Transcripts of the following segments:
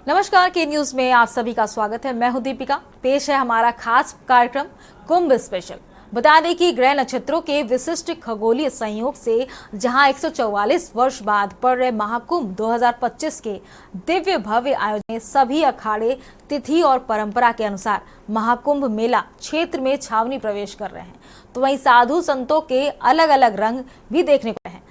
नमस्कार, के न्यूज में आप सभी का स्वागत है। मैं हूं दीपिका। पेश है हमारा खास कार्यक्रम कुंभ स्पेशल। बता दें कि ग्रह नक्षत्रों के विशिष्ट खगोलीय संयोग से जहां 144 वर्ष बाद पड़ रहे महाकुंभ 2025 के दिव्य भव्य आयोजन में सभी अखाड़े तिथि और परंपरा के अनुसार महाकुंभ मेला क्षेत्र में छावनी प्रवेश कर रहे हैं, तो वहीं साधु संतों के अलग अलग रंग भी देखने को हैं।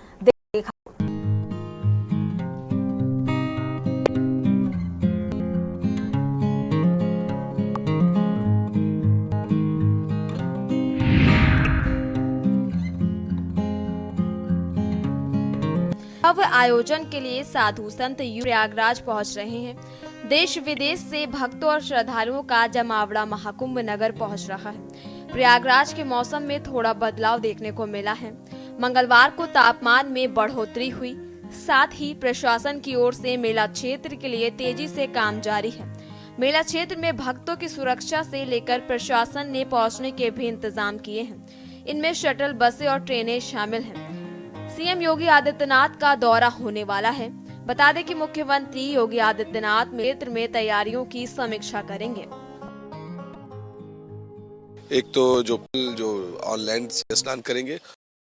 अब आयोजन के लिए साधु संत प्रयागराज पहुंच रहे हैं। देश विदेश से भक्तों और श्रद्धालुओं का जमावड़ा महाकुंभ नगर पहुंच रहा है। प्रयागराज के मौसम में थोड़ा बदलाव देखने को मिला है। मंगलवार को तापमान में बढ़ोतरी हुई, साथ ही प्रशासन की ओर से मेला क्षेत्र के लिए तेजी से काम जारी है। मेला क्षेत्र में भक्तों की सुरक्षा से लेकर प्रशासन ने पहुँचने के भी इंतजाम किए हैं। इनमें शटल बसें और ट्रेनें शामिल हैं। सीएम योगी आदित्यनाथ का दौरा होने वाला है। बता दें कि मुख्यमंत्री योगी आदित्यनाथ क्षेत्र में तैयारियों की समीक्षा करेंगे। एक तो जो ऑनलाइन स्नान करेंगे,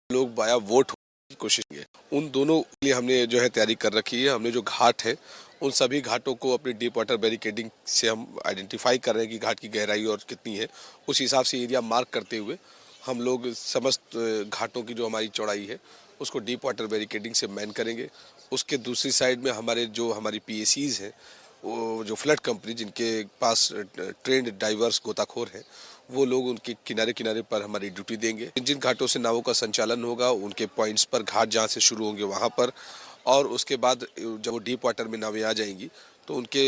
लोग बाया वोट की कोशिश करेंगे। उन दोनों के लिए हमने जो है तैयारी कर रखी है। हमने जो घाट है उन सभी घाटों को अपनी डीप वाटर बैरिकेडिंग से हम आइडेंटिफाई कर रहे हैं कि घाट की गहराई और कितनी है। उस हिसाब से एरिया मार्क करते हुए हम लोग समस्त घाटों की जो हमारी चौड़ाई है उसको डीप वाटर बैरिकेडिंग से मैन करेंगे। उसके दूसरी साइड में हमारी पीएसीज हैं, वो जो फ्लड कंपनी जिनके पास ट्रेंड डाइवर्स गोताखोर हैं, वो लोग उनके किनारे किनारे पर हमारी ड्यूटी देंगे। जिन घाटों से नावों का संचालन होगा उनके पॉइंट्स पर, घाट जहाँ से शुरू होंगे वहाँ पर, और उसके बाद जब वो डीप वाटर में नावें आ जाएंगी तो उनके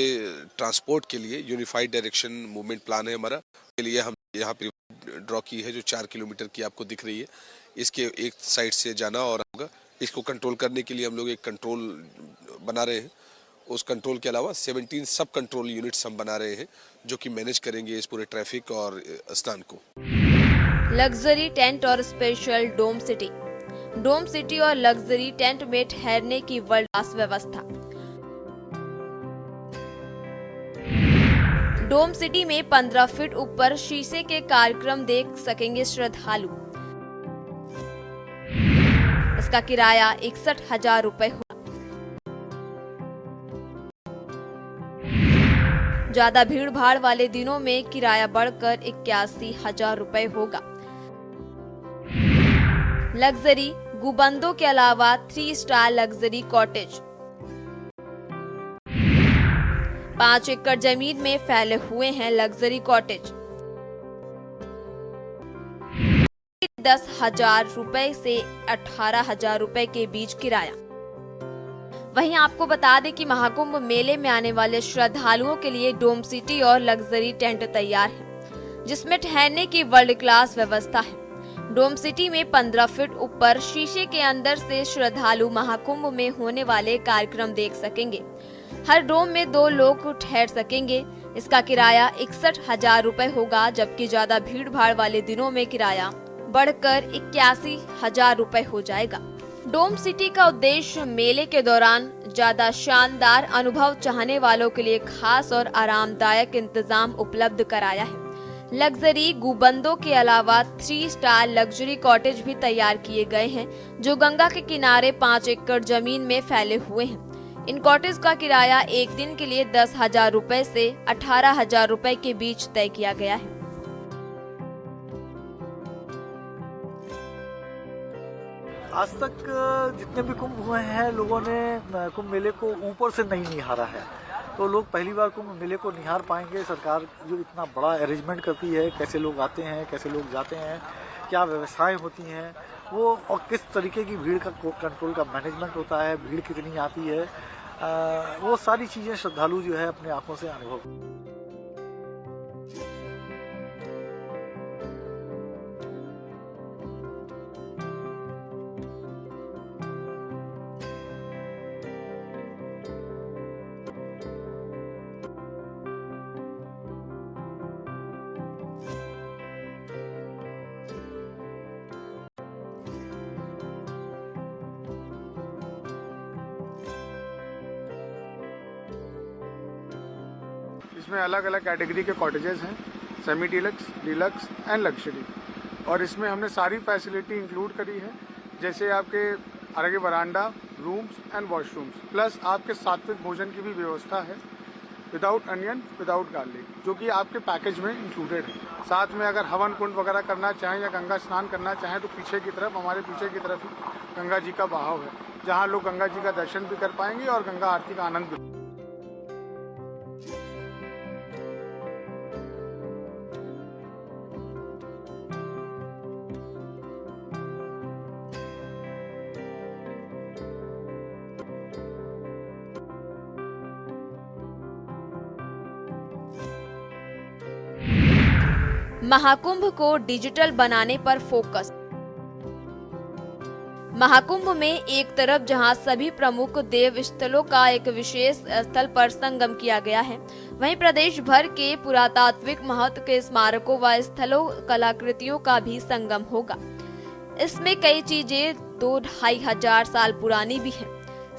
ट्रांसपोर्ट के लिए यूनिफाइड डायरेक्शन मूवमेंट प्लान है हमारा। के लिए हम यहाँ पे ड्रॉ की है जो 4 किलोमीटर की आपको दिख रही है। इसके एक साइड से जाना और होगा। इसको कंट्रोल करने के लिए हम लोग एक कंट्रोल बना रहे हैं। उस कंट्रोल के अलावा 17 सब कंट्रोल यूनिट्स हम बना रहे हैं जो कि मैनेज करेंगे इस पूरे ट्रैफिक और स्नान को। लग्जरी टेंट और स्पेशल डोम सिटी और लग्जरी टेंट में ठहरने की वर्ल्ड क्लास व्यवस्था। डोम सिटी में 15 फीट ऊपर शीशे के कार्यक्रम देख सकेंगे श्रद्धालु। इसका किराया 61,000 रुपए होगा। ज्यादा भीड़ भाड़ वाले दिनों में किराया बढ़कर 81,000 रुपए होगा। लग्जरी गुबंदों के अलावा 3 स्टार लग्जरी कॉटेज 5 एकड़ जमीन में फैले हुए हैं। लग्जरी कॉटेज 10,000 रुपए से 18,000 रुपए के बीच किराया। वहीं आपको बता दें कि महाकुंभ मेले में आने वाले श्रद्धालुओं के लिए डोम सिटी और लग्जरी टेंट तैयार है, जिसमें ठहरने की वर्ल्ड क्लास व्यवस्था है। डोम सिटी में 15 फीट ऊपर शीशे के अंदर से श्रद्धालु महाकुंभ में होने वाले कार्यक्रम देख सकेंगे। हर डोम में 2 लोग ठहर सकेंगे। इसका किराया 61,000 रुपए होगा, जबकि ज्यादा भीड़ भाड़ वाले दिनों में किराया बढ़कर 81,000 रुपए हो जाएगा। डोम सिटी का उद्देश्य मेले के दौरान ज्यादा शानदार अनुभव चाहने वालों के लिए खास और आरामदायक इंतजाम उपलब्ध कराया है। लग्जरी गुबंदों के अलावा 3 स्टार लग्जरी कॉटेज भी तैयार किए गए हैं, जो गंगा के किनारे 5 एकड़ जमीन में फैले हुए हैं। इन कॉटेज का किराया एक दिन के लिए 10,000 रुपए से 18,000 रुपए के बीच तय किया गया है। आज तक जितने भी कुंभ हुए हैं, लोगों ने कुंभ मेले को ऊपर से नहीं निहारा है, तो लोग पहली बार कुंभ मेले को निहार पाएंगे। सरकार जो इतना बड़ा अरेंजमेंट करती है, कैसे लोग आते हैं, कैसे लोग जाते हैं, क्या व्यवस्थाएं होती हैं, वो और किस तरीके की भीड़ का कंट्रोल का मैनेजमेंट होता है, भीड़ कितनी आती है, वो सारी चीज़ें श्रद्धालु जो है अपने आंखों से अनुभव। इसमें अलग अलग कैटेगरी के कॉटेजेस हैं, semi deluxe, deluxe and luxury. और इसमें हमने सारी फैसिलिटी इंक्लूड करी है, जैसे आपके आगे वरांडा, रूम्स एंड वॉशरूम्स, प्लस आपके सात्विक भोजन की भी व्यवस्था है, विदाउट अनियन, विदाउट गार्लिक, जो कि आपके पैकेज में इंक्लूडेड है। साथ में अगर हवन कुंड वगैरह करना चाहें या गंगा स्नान करना चाहें तो पीछे की तरफ, हमारे पीछे की तरफ ही गंगा जी का बहाव है, जहां लोग गंगा जी का दर्शन भी कर पाएंगे और गंगा आरती का आनंद भी। महाकुंभ को डिजिटल बनाने पर फोकस। महाकुंभ में एक तरफ जहां सभी प्रमुख देव स्थलों का एक विशेष स्थल पर संगम किया गया है, वहीं प्रदेश भर के पुरातात्विक महत्व के स्मारकों व स्थलों, कलाकृतियों का भी संगम होगा। इसमें कई चीजें 2-2.5 हजार साल पुरानी भी हैं।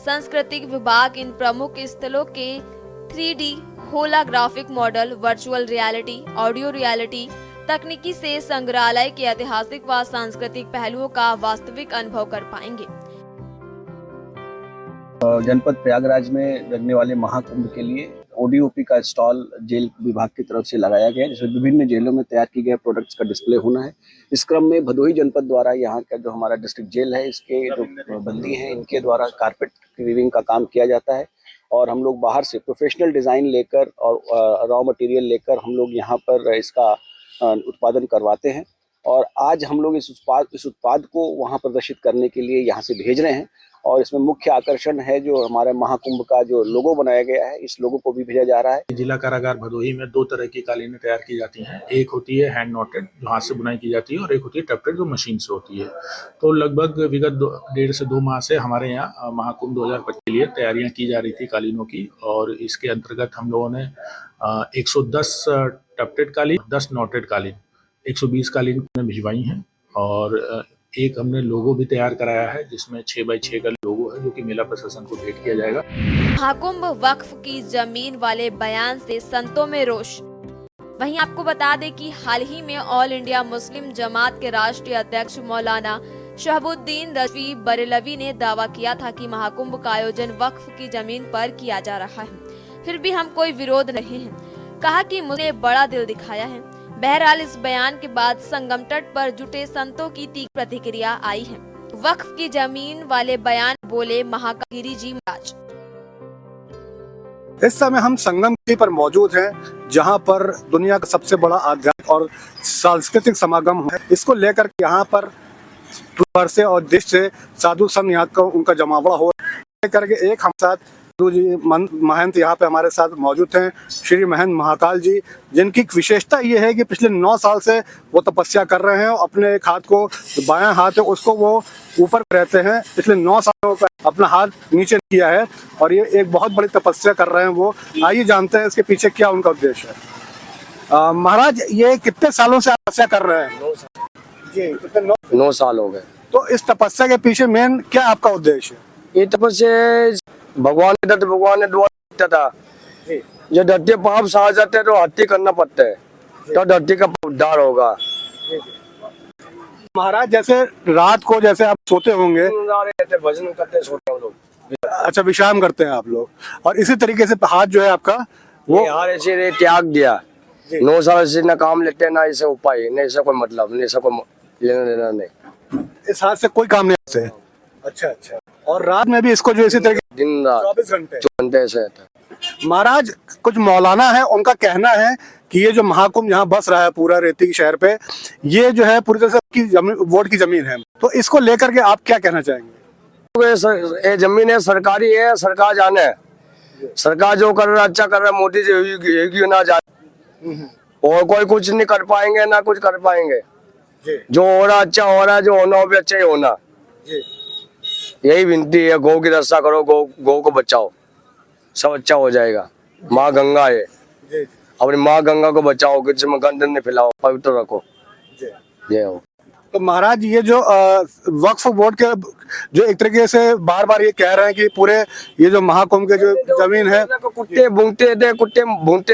सांस्कृतिक विभाग इन प्रमुख स्थलों के 3D holographic model, virtual reality, audio reality तकनीकी से संग्रहालय के ऐतिहासिक व सांस्कृतिक पहलुओं का वास्तविक अनुभव कर पाएंगे। जनपद प्रयागराज में लगने वाले महाकुंभ के लिए ODOP का स्टॉल जेल विभाग की तरफ से लगाया गया है, जिसमें विभिन्न जेलों में तैयार किए गए प्रोडक्ट्स का डिस्प्ले होना है। इस क्रम में भदोही जनपद द्वारा यहाँ का जो हमारा डिस्ट्रिक्ट जेल है, इसके जो बंदी हैं, इनके द्वारा कारपेट वीविंग का काम किया जाता है। और हम लोग बाहर से प्रोफेशनल डिज़ाइन लेकर और रॉ मटेरियल लेकर हम लोग यहाँ पर इसका उत्पादन करवाते हैं। और आज हम लोग इस उत्पाद को वहाँ प्रदर्शित करने के लिए यहाँ से भेज रहे हैं। और इसमें मुख्य आकर्षण है जो हमारे महाकुंभ का जो लोगो बनाया गया है, इस लोगो को भी भेजा जा रहा है। जिला कारागार भदोही में 2 तरह की कालीनें तैयार की जाती हैं। एक होती है हैंड नॉटेड, जो हाथ से बुनाई की जाती है, और एक होती है टफ्टेड, जो मशीन से होती है। तो लगभग विगत 1.5 से 2 माह से हमारे यहाँ महाकुंभ 2025 के लिए तैयारियां की जा रही थी कालीनों की। और इसके अंतर्गत हम लोगों ने 110 टफ्टेड कालीन, 10 नॉटेड कालीन, 120 कालीन भिजवाई हैं। और एक हमने लोगो भी तैयार कराया है, जिसमें 6x6 का लोगो है, जो कि मेला प्रशासन को भेंट किया जाएगा। महाकुंभ वक्फ की जमीन वाले बयान से संतों में रोष। वहीं आपको बता दें कि हाल ही में ऑल इंडिया मुस्लिम जमात के राष्ट्रीय अध्यक्ष मौलाना शहबुद्दीन रजवी बरेलवी ने दावा किया था कि महाकुंभ का आयोजन वक्फ की जमीन पर किया जा रहा है, फिर भी हम कोई विरोध नहीं है। कहा कि मुझे बड़ा दिल दिखाया है। बहरहाल इस बयान के बाद संगम तट पर जुटे संतों की तीव्र प्रतिक्रिया आई है। वक्फ की जमीन वाले बयान बोले महाकागिरी जी महाराज। इस समय हम संगम पर मौजूद हैं, जहां पर दुनिया का सबसे बड़ा आध्यात्मिक और सांस्कृतिक समागम है। इसको लेकर यहाँ पर भर से और देश से साधु संत यहाँ का उनका जमावड़ा हो लेकर के एक हम साथ जी महंत यहाँ पे हमारे साथ मौजूद हैं, श्री महंत महाकाल जी, जिनकी विशेषता ये है कि पिछले 9 साल से वो तपस्या कर रहे हैं। अपने एक हाथ को, बायां हाथ है उसको वो ऊपर रहते हैं, पिछले 9 सालों का अपना हाथ नीचे किया है और ये एक बहुत बड़ी तपस्या कर रहे हैं वो। आइए जानते हैं इसके पीछे क्या उनका उद्देश्य है। महाराज, ये कितने सालों से तपस्या कर रहे हैं? 9 साल जी, कितने 9 साल हो गए। तो इस तपस्या के पीछे मेन क्या आपका उद्देश्य है? ये तपस्या भगवान ने दुआ दिया था, जब धरती पाप सहा जाते हैं तो हत्या करना पड़ता है, तो धरती का उद्धार होगा। महाराज, जैसे रात को जैसे आप सोते होंगे, भजन करते सोते हम लोग। अच्छा, विश्राम करते हैं आप लोग, और इसी तरीके से हाथ जो है आपका वो यार ऐसे त्याग दिया। 9 साल से न काम लेते ना इसे उपाय, न इसे कोई मतलब, न इसे कोई लेना देना नहीं। इस हाथ से कोई काम नहीं से। अच्छा अच्छा। और रात में भी इसको जो इसी तरीके दिन रात 24 घंटे ऐसे रहता है। महाराज, कुछ मौलाना है, उनका कहना है कि ये जो महाकुंभ यहाँ बस रहा है पूरा रेती शहर पे, ये जो है पूरी तरह से वोट की जमीन है, तो इसको लेकर के आप क्या कहना चाहेंगे? ये जमीन है, सरकारी है, सरकार जाने है। सरकार जो कर रहा है अच्छा कर रहा है, मोदी जी ना जाने, और कोई कुछ नहीं कर पाएंगे ना कुछ कर पाएंगे। जो हो रहा अच्छा हो रहा है, जो होना हो भी अच्छा ही होना। यही विनती है, गौ की रक्षा करो, गौ को बचाओ, सब अच्छा हो जाएगा। माँ गंगा है, अपनी माँ गंगा को बचाओ, किसी में गंद नहीं फैलाओ, पवित्र रखो। जय हो। तो महाराज ये जो वक्फ बोर्ड के जो एक तरीके से बार बार ये कह रहे हैं कि पूरे ये जो महाकुंभ के जो जमीन है, कुत्ते भूंगते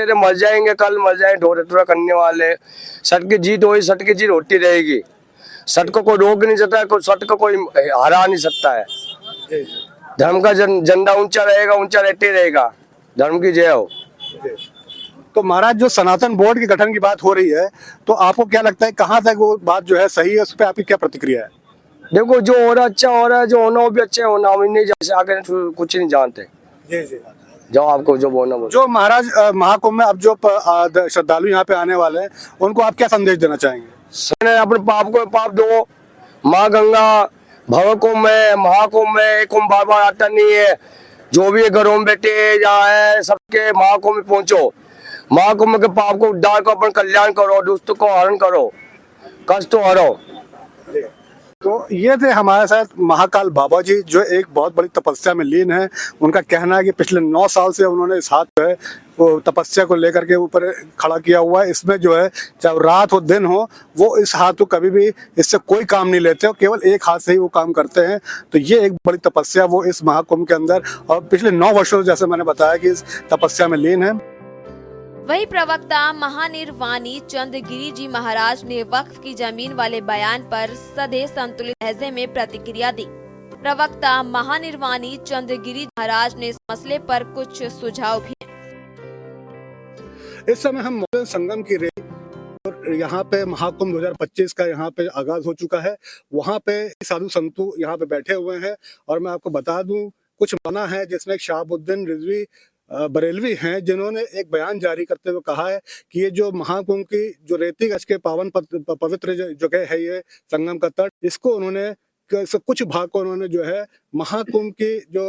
थे, मर जाएंगे, कल मर जाएंगे, ढोरे टोरा करने वाले। सट की जीत हुई, सट की जीत होती रहेगी। सट को कोई रोक नहीं सकता, सट को कोई हरा नहीं सकता है। धर्म का झंडा ऊंचा रहेगा, ऊंचा रहते रहेगा। धर्म की जय हो। तो महाराज जो सनातन बोर्ड के गठन की बात हो रही है, तो आपको क्या लगता है कहाँ तक वो बात जो है सही है, उस पर आपकी क्या प्रतिक्रिया है? देखो, जो हो रहा अच्छा हो रहा है, जो होना वो भी अच्छा होना। हम नहीं जैसे आगे कुछ नहीं जानते। जी जी। जो आपको जो बोलना बोलो। जो महाराज महाकुंभ में अब जो श्रद्धालु यहाँ पे आने वाले हैं, उनको आप क्या संदेश देना चाहेंगे? अपने पाप को पाप दो। माँ गंगा भव कुंभ में, महाकुंभ में कुंभ बार बार आता नहीं है। जो भी घरों में बैठे या है, सबके महाकुंभ में पहुंचो। महाकुंभ के पाप को उद्धार को, अपन कल्याण करो, दुष्ट को हरण करो, कष्ट हरो। तो ये थे हमारे साथ महाकाल बाबा जी, जो एक बहुत बड़ी तपस्या में लीन है। उनका कहना है कि पिछले 9 साल से उन्होंने इस हाथ जो है वो तपस्या को लेकर के ऊपर खड़ा किया हुआ है। इसमें जो है चाहे रात हो दिन हो, वो इस हाथ को कभी भी इससे कोई काम नहीं लेते हो, केवल एक हाथ से ही वो काम करते हैं। तो ये एक बड़ी तपस्या वो इस महाकुंभ के अंदर और पिछले 9 वर्षों जैसे मैंने बताया कि इस तपस्या में लीन है। वही प्रवक्ता महानिर्वाणी चंद्रगिरी जी महाराज ने वक्फ की जमीन वाले बयान पर सधे संतुलित लहजे में प्रतिक्रिया दी। प्रवक्ता महानिर्वाणी चंद्रगिरी महाराज ने इस मसले पर कुछ सुझाव भी। इस समय हम मौजूद संगम की रेल और यहाँ पे महाकुंभ 2025 का यहाँ पे आगाज हो चुका है। वहाँ पे साधु संतु यहाँ पे बैठे हुए हैं और मैं आपको बता दूं कुछ माना है, जिसमें शहाबुद्दीन रिजवी बरेलवी हैं, जिन्होंने एक बयान जारी करते हुए कहा है कि ये जो महाकुंभ की जो रेती गज के पावन पवित्र जगह है, ये संगम का तट, इसको उन्होंने कुछ भाग को उन्होंने जो है महाकुंभ की जो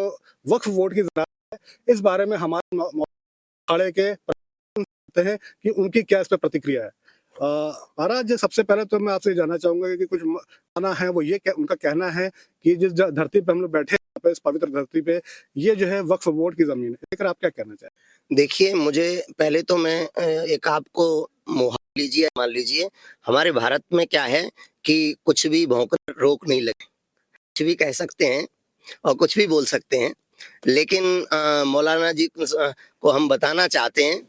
वक्फ बोर्ड की है, इस बारे में हमारे अखाड़े के हैं कि उनकी क्या इस पर प्रतिक्रिया है। महाराज, सबसे पहले तो मैं आपसे जानना चाहूंगा कि कुछ माना है वो ये उनका कहना है कि जिस धरती पे हम लोग बैठे हैं, इस पवित्र धरती पे, ये जो है वक्फ बोर्ड की जमीन है, लेकर आप क्या कहना चाहें? देखिए, मुझे पहले तो मैं एक आपको मान लीजिए हमारे भारत में क्या है कि कुछ भी भौंकना रोक नहीं लगे, कुछ भी कह सकते हैं और कुछ भी बोल सकते हैं। लेकिन मौलाना जी को हम बताना चाहते हैं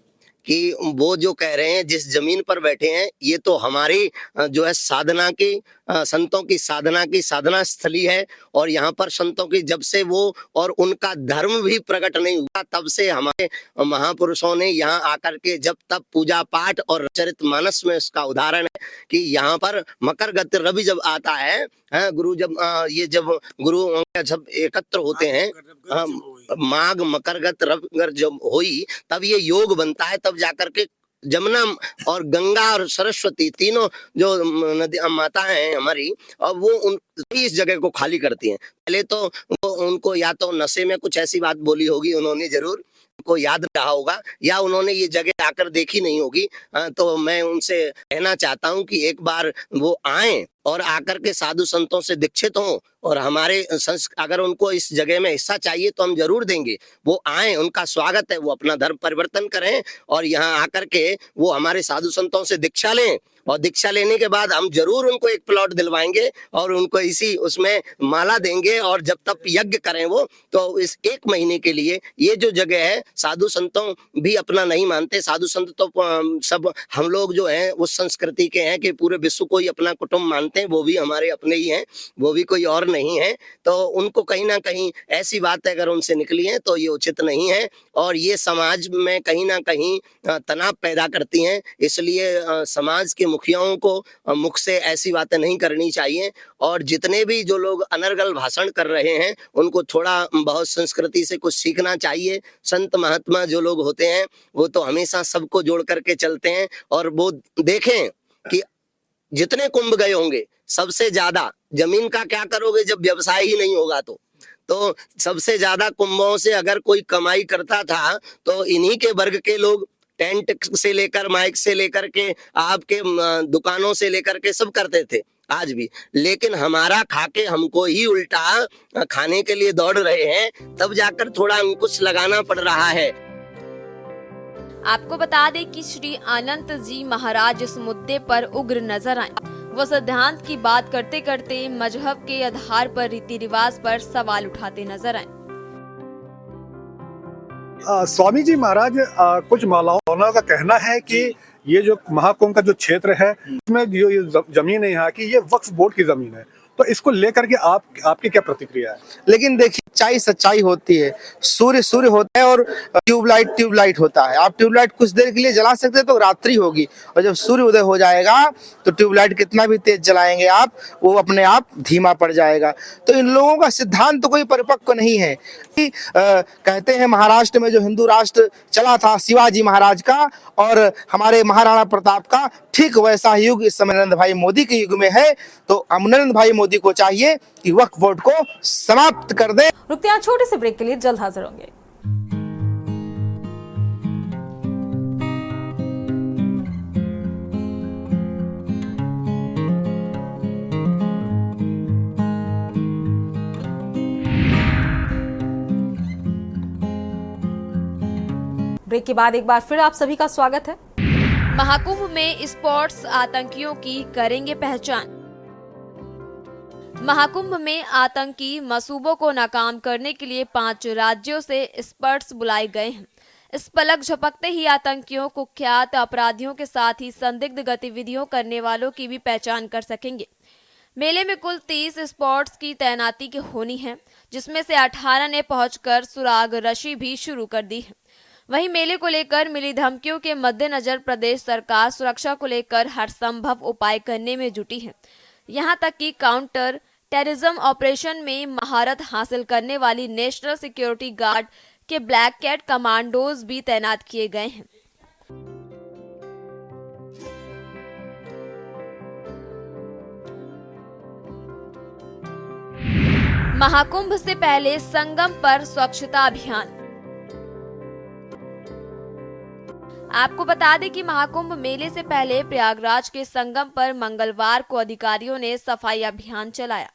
कि वो जो कह रहे हैं जिस जमीन पर बैठे हैं, ये तो हमारी जो है साधना की, संतों की साधना स्थली है। और यहाँ पर संतों की जब से वो और उनका धर्म भी प्रकट नहीं हुआ, तब से हमारे महापुरुषों ने यहाँ आकर के जब तब पूजा पाठ और चरितमानस में उसका उदाहरण है कि यहाँ पर मकर गत रवि जब आता है, गुरु जब जब गुरु जब एकत्र होते हैं, माघ मकर गत रवि जब हुई, तब ये योग बनता है। तब जाकर के जमुना और गंगा और सरस्वती तीनों जो नदी माता हैं हमारी, और वो इस जगह को खाली करती हैं। पहले तो वो उनको या तो नशे में कुछ ऐसी बात बोली होगी, उन्होंने जरूर को याद रहा होगा, या उन्होंने ये जगह आकर देखी नहीं होगी। तो मैं उनसे कहना चाहता हूं कि एक बार वो आए और आकर के साधु संतों से दीक्षित हों, और हमारे अगर उनको इस जगह में हिस्सा चाहिए तो हम जरूर देंगे। वो आए, उनका स्वागत है, वो अपना धर्म परिवर्तन करें और यहाँ आकर के वो हमारे साधु संतों से दीक्षा लें, और दीक्षा लेने के बाद हम जरूर उनको एक प्लॉट दिलवाएंगे और उनको इसी उसमें माला देंगे, और जब तक यज्ञ करें वो, तो इस 1 महीने के लिए ये जो जगह है, साधु संतों भी अपना नहीं मानते। साधु संत तो सब हम लोग जो हैं उस संस्कृति के हैं कि पूरे विश्व को ही अपना कुटुंब मानते हैं, वो भी हमारे अपने ही हैं, वो भी कोई और नहीं है। तो उनको कहीं ना कहीं ऐसी बातें अगर उनसे निकली हैं तो ये उचित नहीं है, और ये समाज में कहीं ना कहीं तनाव पैदा करती हैं। इसलिए समाज के मुखियाओं को मुख से ऐसी बातें नहीं करनी चाहिए, और जितने भी जो लोग अनर्गल भाषण कर रहे हैं उनको थोड़ा बहुत संस्कृति से कुछ सीखना चाहिए। संत महात्मा जो लोग होते हैं वो तो हमेशा सबको जोड़ करके चलते हैं, और वो देखें कि जितने कुंभ गए होंगे सबसे ज्यादा जमीन का क्या करोगे जब व्यवसाय ही नहीं होगा। तो सबसे ज्यादा कुंभों से अगर कोई कमाई करता था तो इन्हीं के वर्ग के लोग, टेंट से लेकर माइक से लेकर के आपके दुकानों से लेकर के सब करते थे आज भी। लेकिन हमारा खाके हमको ही उल्टा खाने के लिए दौड़ रहे हैं, तब जाकर थोड़ा अंकुश लगाना पड़ रहा है। आपको बता दें कि श्री अनंत जी महाराज इस मुद्दे पर उग्र नजर आए। वो सिद्धांत की बात करते करते मजहब के आधार पर रीति रिवाज पर सवाल उठाते नजर आए। स्वामी जी महाराज कुछ मौलानाओं का कहना है कि ये जो महाकुंभ का जो क्षेत्र है इसमें जो ये जमीन है यहाँ की, ये वक्फ बोर्ड की जमीन है, तो इसको लेकर के आपकी क्या प्रतिक्रिया है? लेकिन देखिए सच्चाई होती है, सूर्य होता है और ट्यूबलाइट होता है। आप ट्यूबलाइट कुछ देर के लिए जला सकते हैं तो रात्रि होगी, और जब सूर्य उदय हो जाएगा तो ट्यूबलाइट कितना भी तेज जलाएंगे आप, वो अपने आप धीमा पड़ जाएगा। तो इन लोगों का सिद्धांत तो कोई परिपक्व नहीं है कि कहते हैं महाराष्ट्र में जो हिंदू राष्ट्र चला था शिवाजी महाराज का और हमारे महाराणा प्रताप का, ठीक वैसा युग इस समय नरेंद्र भाई मोदी के युग में है। तो अब नरेंद्र भाई मोदी को चाहिए कि वक्फ बोर्ड को समाप्त कर दे। रुकते हैं छोटे से ब्रेक के लिए, जल्द हाजिर होंगे। ब्रेक के बाद एक बार फिर आप सभी का स्वागत है। महाकुंभ में स्पोर्ट्स आतंकियों की करेंगे पहचान। महाकुंभ में आतंकी मंसूबों को नाकाम करने के लिए 5 राज्यों से एक्सपर्ट्स बुलाए गए हैं। इस पलक झपकते ही आतंकियों, कुख्यात अपराधियों के साथ ही संदिग्ध गतिविधियों करने वालों की भी पहचान कर सकेंगे। मेले में कुल 30 स्पॉट्स की तैनाती की होनी है, जिसमें से 18 ने पहुंचकर सुराग रशी भी शुरू कर दी है। वहीं मेले को लेकर मिली धमकियों के मद्देनजर प्रदेश सरकार सुरक्षा को लेकर हर संभव उपाय करने में जुटी है। यहां तक कि काउंटर टेररिज्म ऑपरेशन में महारत हासिल करने वाली नेशनल सिक्योरिटी गार्ड के ब्लैक कैट कमांडोज भी तैनात किए गए हैं। महाकुंभ से पहले संगम पर स्वच्छता अभियान। आपको बता दें कि महाकुंभ मेले से पहले प्रयागराज के संगम पर मंगलवार को अधिकारियों ने सफाई अभियान चलाया।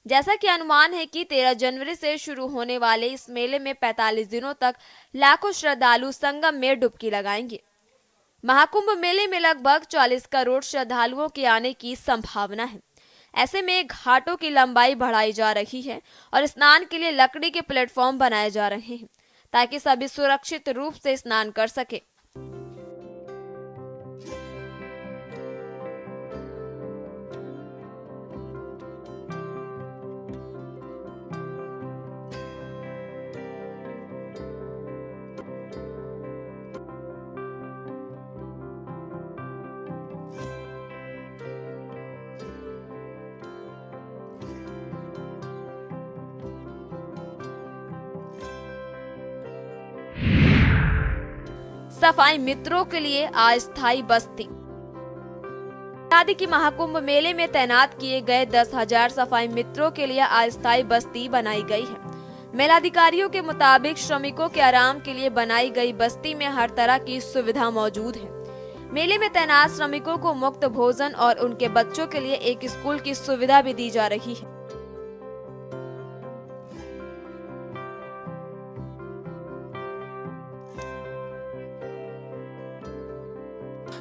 जैसा कि अनुमान है कि 13 जनवरी से शुरू होने वाले इस मेले में 45 दिनों तक लाखों श्रद्धालु संगम में डुबकी लगाएंगे। महाकुंभ मेले में लगभग 40 करोड़ श्रद्धालुओं के आने की संभावना है। ऐसे में घाटों की लंबाई बढ़ाई जा रही है और स्नान के लिए लकड़ी के प्लेटफॉर्म बनाए जा रहे हैं, ताकि सभी सुरक्षित रूप से स्नान कर सके। सफाई मित्रों के लिए अस्थायी बस्ती। बता दें कि महाकुंभ मेले में तैनात किए गए 10,000 सफाई मित्रों के लिए अस्थायी बस्ती बनाई गई है। मेलाधिकारियों के मुताबिक श्रमिकों के आराम के लिए बनाई गई बस्ती में हर तरह की सुविधा मौजूद है। मेले में तैनात श्रमिकों को मुफ्त भोजन और उनके बच्चों के लिए एक स्कूल की सुविधा भी दी जा रही है।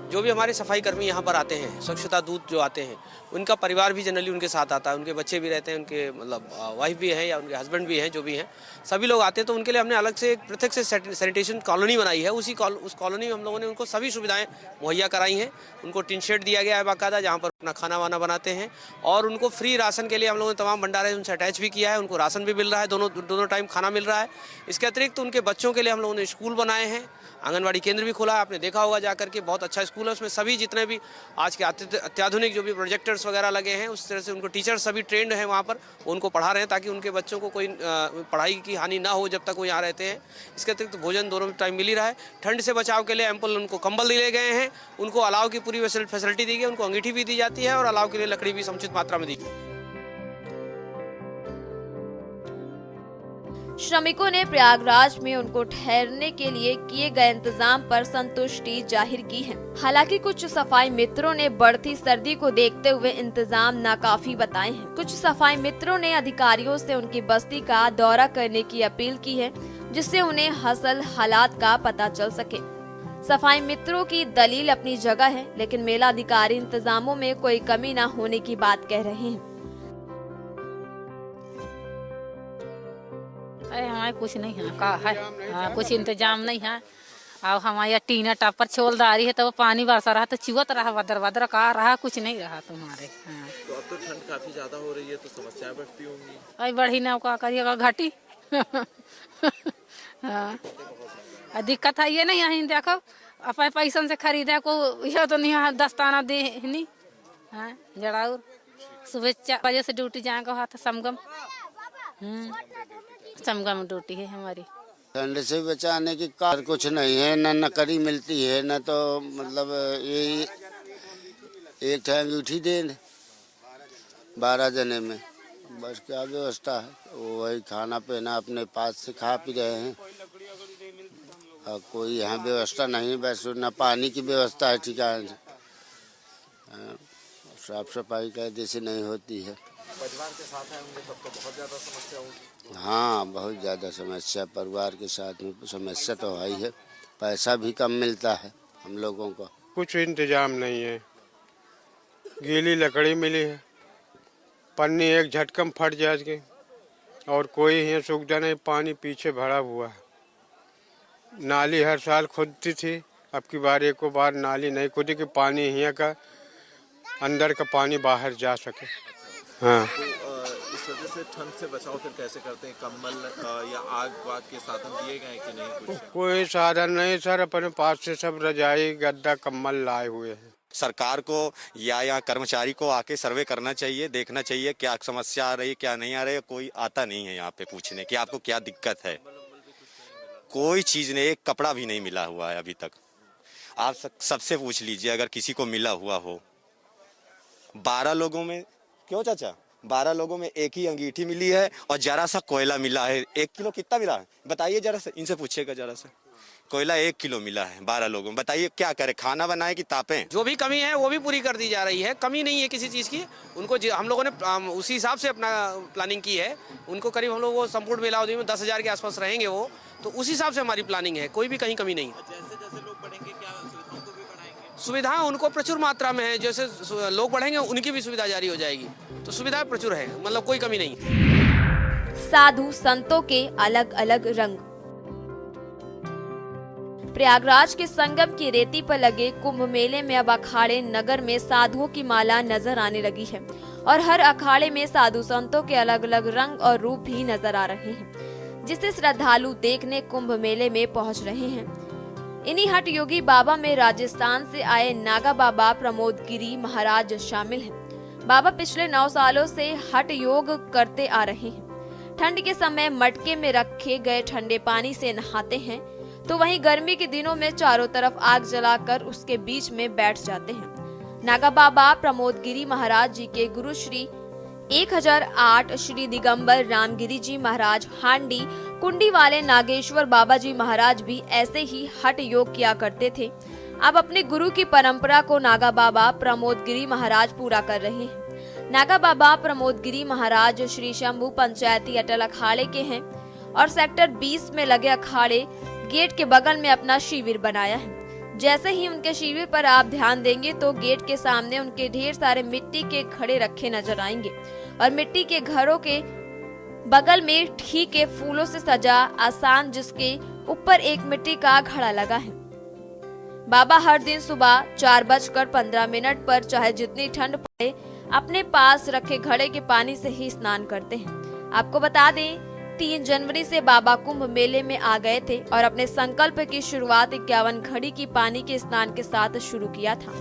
जो भी हमारे सफाई कर्मी यहाँ पर आते हैं, स्वच्छता दूत जो आते हैं, उनका परिवार भी जनरली उनके साथ आता है, उनके बच्चे भी रहते हैं, उनके मतलब वाइफ भी है या उनके हस्बैंड भी हैं, जो भी हैं, सभी लोग आते हैं। तो उनके लिए हमने अलग से एक पृथक से सैनिटेशन कॉलोनी बनाई है। उस कॉलोनी में हम लोगों ने उनको सभी सुविधाएं मुहैया कराई हैं। उनको टिन शेड दिया गया है बाकायदा, जहाँ पर अपना खाना वाना बनाते हैं, और उनको फ्री राशन के लिए हम लोगों ने तमाम भंडारे उनसे अटैच भी किया है। उनको राशन भी मिल रहा है, दोनों टाइम खाना मिल रहा है। इसके अतिरिक्त उनके बच्चों के लिए हम लोगों ने स्कूल बनाए हैं, आंगनबाड़ी केंद्र भी खोला है, आपने देखा होगा जाकर के, बहुत अच्छा स्कूल है। उसमें सभी जितने भी आज के अत्याधुनिक जो भी प्रोजेक्टर्स वगैरह लगे हैं, उस तरह से उनको टीचर्स सभी ट्रेंड हैं वहाँ पर, उनको पढ़ा रहे हैं ताकि उनके बच्चों को कोई पढ़ाई की हानि ना हो जब तक वो यहाँ रहते हैं। इसके अतिरिक्त भोजन दोनों टाइम मिल ही रहा है। ठंड से बचाव के लिए एम्पल उनको कंबल दिए गए हैं, उनको अलाव की पूरी फैसिलिटी दी गई, उनको अंगीठी भी दी जाती है और अलाव के लिए लकड़ी भी समुचित मात्रा में दी गई। श्रमिकों ने प्रयागराज में उनको ठहरने के लिए किए गए इंतजाम पर संतुष्टि जाहिर की है। हालांकि कुछ सफाई मित्रों ने बढ़ती सर्दी को देखते हुए इंतजाम नाकाफी बताए हैं। कुछ सफाई मित्रों ने अधिकारियों से उनकी बस्ती का दौरा करने की अपील की है, जिससे उन्हें असल हालात का पता चल सके। सफाई मित्रों की दलील अपनी जगह है, लेकिन मेला अधिकारी इंतजामों में कोई कमी न होने की बात कह रहे हैं। हमारे कुछ नहीं है का है, कुछ इंतजाम नहीं है। और हमारे टीना टापर छोलदारी है तो पानी बरसा रहा तो चुवत रहा, बदर बदर का रहा, कुछ नहीं रहा तुम्हारे। तो अब तो ठंड काफी ज्यादा हो रही है तो समस्याएं बढ़ती होंगी। अरे बढ़ी ना का करिएगा घाटी। हाँ दिक्कत है ये नहीं, यहीं देखो अपने पैसन से खरीदे को यह तो नहीं है, दस्ताना दे नहीं। हाँ जड़ाउर सुबह 4 बजे से ड्यूटी जाएगा वहाँ तो समगम समगम ड्यूटी है हमारी। ठंड से बचाने की कार कुछ नहीं है, न नकरी मिलती है, न तो मतलब यही एक टाइम उठी दे 12 जने में, बस क्या व्यवस्था है। वो वही खाना पीना अपने पास से खा पी रहे हैं और कोई यहाँ व्यवस्था नहीं, बस न पानी की व्यवस्था है ठिकाने से, साफ सफाई का जैसे नहीं होती है। परिवार के साथ आएंगे तब तो बहुत ज्यादा समस्या होगी। हाँ बहुत ज़्यादा समस्या, परिवार के साथ में समस्या तो है ही है, पैसा भी कम मिलता है हम लोगों को। कुछ इंतजाम नहीं है, गीली लकड़ी मिली है, पन्नी एक झटकम फट जाएगी और कोई यहाँ सुविधा नहीं, पानी पीछे भरा हुआ है। नाली हर साल खुदती थी, अब की बार एक बार नाली नहीं खुदी कि पानी यहाँ का अंदर का पानी बाहर जा सके। हाँ तो इस वजह से ठंड से बचाव फिर कैसे करते हैं? कम्बल या आग वाग के साधन दिए गए कि नहीं? कोई साधन नहीं सर, अपने पास से सब रजाई गद्दा कम्बल लाए हुए हैं। सरकार को या कर्मचारी को आके सर्वे करना चाहिए, देखना चाहिए क्या समस्या आ रही है क्या नहीं आ रही है। कोई आता नहीं है यहाँ पे पूछने कि आपको क्या दिक्कत है, कोई चीज नहीं, एक कपड़ा भी नहीं मिला हुआ है अभी तक। आप सबसे पूछ लीजिए अगर किसी को मिला हुआ हो। 12 लोगों में, क्यों चाचा, 12 लोगों में एक ही अंगीठी मिली है और जरा सा कोयला मिला है। 1 किलो कितना मिला है बताइए जरा सा, इनसे पूछिएगा जरा सा। कोयला 1 किलो मिला है 12 लोगों में, बताइए क्या करे, खाना बनाए कि तापें? जो भी कमी है वो भी पूरी कर दी जा रही है, कमी नहीं है किसी चीज़ की। उनको हम लोगों ने उसी हिसाब से अपना प्लानिंग की है। उनको करीब हम लोग वो संपूर्ण मेला अवधि में 10,000 के आसपास रहेंगे वो, तो उस हिसाब से हमारी प्लानिंग है, कोई भी कहीं कमी नहीं है। जैसे जैसे लोग बढ़ेंगे क्या सुविधाओं को भी बढ़ाएंगे? सुविधाएं उनको प्रचुर मात्रा में है, जैसे लोग बढ़ेंगे उनकी भी सुविधा जारी हो जाएगी, तो सुविधाएं प्रचुर है, मतलब कोई कमी नहीं है। साधु संतों के अलग अलग रंग। प्रयागराज के संगम की रेती पर लगे कुंभ मेले में अब अखाड़े नगर में साधुओं की माला नजर आने लगी है और हर अखाड़े में साधु संतों के अलग अलग रंग और रूप भी नजर आ रहे हैं, जिसे श्रद्धालु देखने कुंभ मेले में पहुंच रहे हैं। इन्हीं हठ योगी बाबा में राजस्थान से आए नागा बाबा प्रमोद गिरी महाराज शामिल हैं। बाबा पिछले 9 सालों से हठ योग करते आ रहे हैं। ठंड के समय मटके में रखे गए ठंडे पानी से नहाते हैं, तो वहीं गर्मी के दिनों में चारों तरफ आग जलाकर उसके बीच में बैठ जाते हैं। नागा बाबा प्रमोद गिरी महाराज जी के गुरु श्री 1008 श्री दिगंबर रामगिरी जी महाराज हांडी कुंडी वाले नागेश्वर बाबा जी महाराज भी ऐसे ही हठ योग किया करते थे। अब अपने गुरु की परंपरा को नागा बाबा प्रमोद गिरी महाराज पूरा कर रहे हैं। नागा बाबा प्रमोद गिरी महाराज श्री शंभू पंचायती अटल अखाड़े के हैं और सेक्टर 20 में लगे अखाड़े गेट के बगल में अपना शिविर बनाया है। जैसे ही उनके शिविर पर आप ध्यान देंगे तो गेट के सामने उनके ढेर सारे मिट्टी के घड़े रखे नजर आएंगे और मिट्टी के घरों के बगल में ठीक के फूलों से सजा आसान जिसके ऊपर एक मिट्टी का घड़ा लगा है। बाबा हर दिन सुबह 4:15 पर चाहे जितनी ठंड पड़े अपने पास रखे घड़े के पानी से ही स्नान करते हैं। आपको बता दें 3 जनवरी से बाबा कुंभ मेले में आ गए थे और अपने संकल्प की शुरुआत 51 घड़ी की पानी के स्नान के साथ शुरू किया था।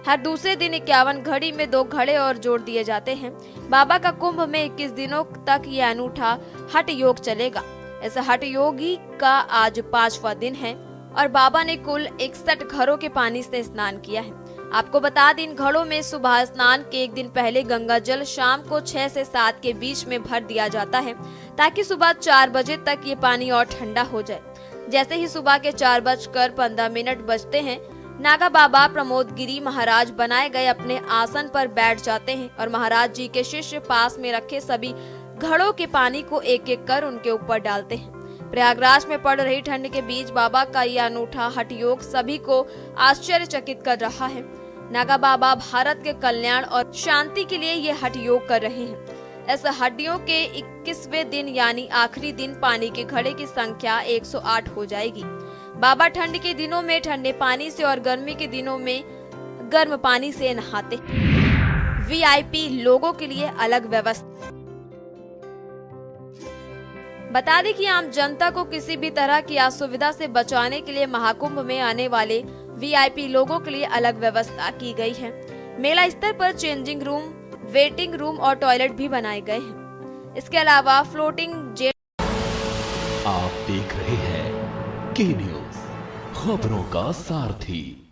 हर दूसरे दिन 51 घड़ी में 2 घड़े और जोड़ दिए जाते हैं। बाबा का कुंभ में 21 दिनों तक यह अनूठा हठ योग चलेगा। इस हठ योगी का आज 5वां दिन है और बाबा ने कुल 61 घरों के पानी से स्नान किया है। आपको बता दें इन घड़ों में सुबह स्नान के एक दिन पहले गंगा जल शाम को 6 से 7 के बीच में भर दिया जाता है ताकि सुबह 4 बजे तक ये पानी और ठंडा हो जाए। जैसे ही सुबह के 4:15 बजते हैं नागा बाबा प्रमोद गिरी महाराज बनाए गए अपने आसन पर बैठ जाते हैं और महाराज जी के शिष्य पास में रखे सभी घड़ों के पानी को एक एक कर उनके ऊपर डालते हैं। प्रयागराज में पड़ रही ठंड के बीच बाबा का यह अनूठा हठ योग सभी को आश्चर्यचकित कर रहा है। नागा बाबा भारत के कल्याण और शांति के लिए ये हठ योग कर रहे हैं। इस हठ योग के 21वें दिन यानी आखिरी दिन पानी के घड़े की संख्या 108 हो जाएगी। बाबा ठंड के दिनों में ठंडे पानी से और गर्मी के दिनों में गर्म पानी से नहाते। वीआईपी लोगों के लिए अलग व्यवस्था। बता दें कि आम जनता को किसी भी तरह की असुविधा से बचाने के लिए महाकुंभ में आने वाले वीआईपी लोगों के लिए अलग व्यवस्था की गई है। मेला स्तर पर चेंजिंग रूम, वेटिंग रूम और टॉयलेट भी बनाए गए हैं। इसके अलावा फ्लोटिंग जेट। आप देख रहे हैं के न्यूज़, खबरों का सारथी।